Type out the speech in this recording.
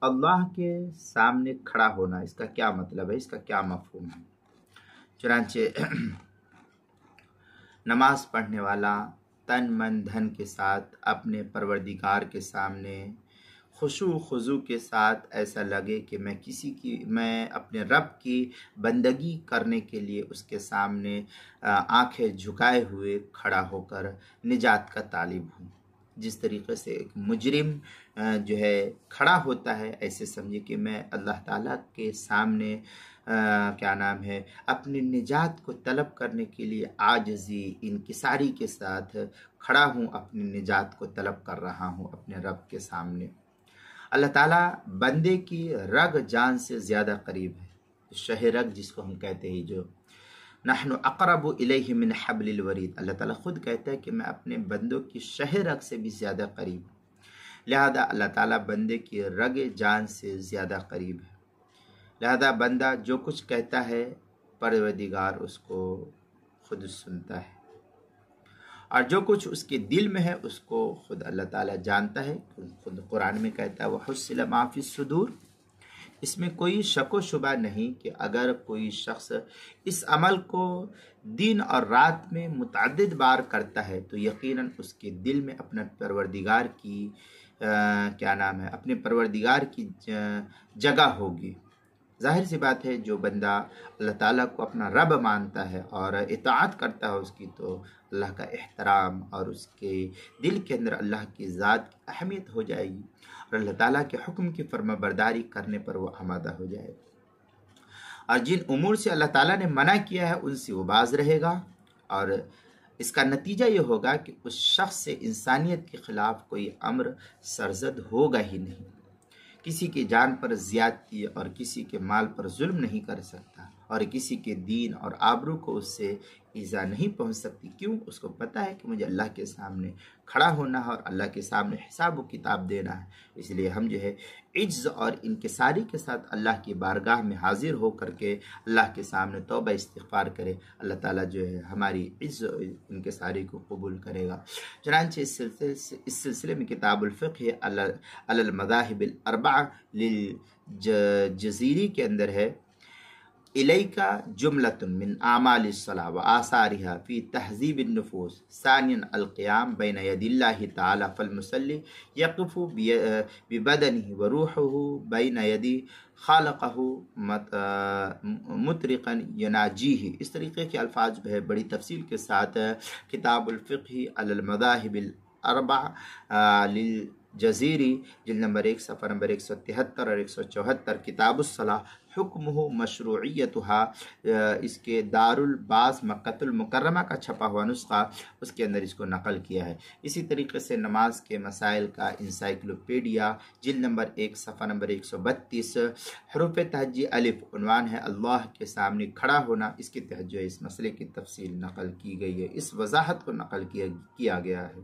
اللہ کے سامنے کھڑا ہونا، اس کا کیا مطلب ہے، اس کا کیا مفہوم ہے؟ چنانچہ نماز پڑھنے والا تن من دھن کے ساتھ اپنے پروردگار کے سامنے خشوع خضوع کے ساتھ ایسا لگے کہ میں اپنے رب کی بندگی کرنے کے لیے اس کے سامنے آنکھیں جھکائے ہوئے کھڑا ہو کر نجات کا طالب ہوں۔ جس طریقے سے ایک مجرم جو ہے کھڑا ہوتا ہے، ایسے سمجھے کہ میں اللہ تعالیٰ کے سامنے اپنی نجات کو طلب کرنے کے لیے عاجزی انکساری کے ساتھ کھڑا ہوں، اپنی نجات کو طلب کر رہا ہوں اپنے رب کے سامنے۔ اللہ تعالیٰ بندے کی رگ جان سے زیادہ قریب ہے، شہ رگ جس کو ہم کہتے ہیں، جو نحن اقرب الیہ من حبل الورید، اللہ تعالیٰ خود کہتا ہے کہ میں اپنے بندوں کی شہ رگ سے بھی زیادہ قریب ہوں۔ لہذا اللہ تعالیٰ بندے کی رگ جان سے زیادہ قریب ہے، لہذا بندہ جو کچھ کہتا ہے پروردگار اس کو خود سنتا ہے، اور جو کچھ اس کے دل میں ہے اس کو خود اللہ تعالیٰ جانتا ہے۔ خود قرآن میں کہتا ہے وَحُصِّلَ مَا فِي الصُّدُورِ، اس میں کوئی شک و شبہ نہیں کہ اگر کوئی شخص اس عمل کو دن اور رات میں متعدد بار کرتا ہے تو یقیناً اس کے دل میں اپنے پروردگار کی اپنے پروردگار کی جگہ ہوگی۔ ظاہر سی بات ہے جو بندہ اللہ تعالیٰ کو اپنا رب مانتا ہے اور اطاعت کرتا ہے اس کی، تو اللہ کا احترام اور اس کے دل کے اندر اللہ کی ذات کی اہمیت ہو جائے گی، اور اللہ تعالیٰ کے حکم کی فرما برداری کرنے پر وہ آمادہ ہو جائے گا، اور جن امور سے اللہ تعالیٰ نے منع کیا ہے ان سے وہ باز رہے گا، اور اس کا نتیجہ یہ ہوگا کہ اس شخص سے انسانیت کے خلاف کوئی امر سرزد ہوگا ہی نہیں۔ کسی کی جان پر زیادتی اور کسی کے مال پر ظلم نہیں کر سکتا، اور کسی کے دین اور آبرو کو اس سے ایذا نہیں پہنچ سکتی۔ کیوں؟ اس کو پتہ ہے کہ مجھے اللہ کے سامنے کھڑا ہونا ہے اور اللہ کے سامنے حساب و کتاب دینا ہے۔ اس لیے ہم جو ہے عجز اور انکساری کے ساتھ اللہ کی بارگاہ میں حاضر ہو کر کے اللہ کے سامنے توبہ استغفار کرے، اللہ تعالیٰ جو ہے ہماری عجز و انکساری کو قبول کرے گا۔ چنانچہ اس سلسلے میں کتاب الفقہ علی المذاہب الاربعہ للجزیری کے اندر ہے الیک جملۃ من اعمال الصلاۃ وآثارها فی تہذیب النفوس، ثانیا القیام بین ید اللہ تعالی فالمصلی یقف ببدنہ وروحہ بین یدی خالقہ مطرقا یناجیہ۔ اس طریقے کے الفاظ ہے بڑی تفصیل کے ساتھ کتاب الفقہ علی المذاہب الاربعہ للجزیری، جلد نمبر 1 صفحہ نمبر 173 اور 174، کتاب الصلاۃ حکمہ مشروعیتہا، اس کے دار الباس مکۃ المکرمہ کا چھپا ہوا نسخہ، اس کے اندر اس کو نقل کیا ہے۔ اسی طریقے سے نماز کے مسائل کا انسائکلوپیڈیا، جلد نمبر 1 صفحہ نمبر 132، حروف تہجی الف، عنوان ہے اللہ کے سامنے کھڑا ہونا، اس کے تحت جو ہے اس مسئلے کی تفصیل نقل کی گئی ہے، اس وضاحت کو نقل کیا گیا ہے۔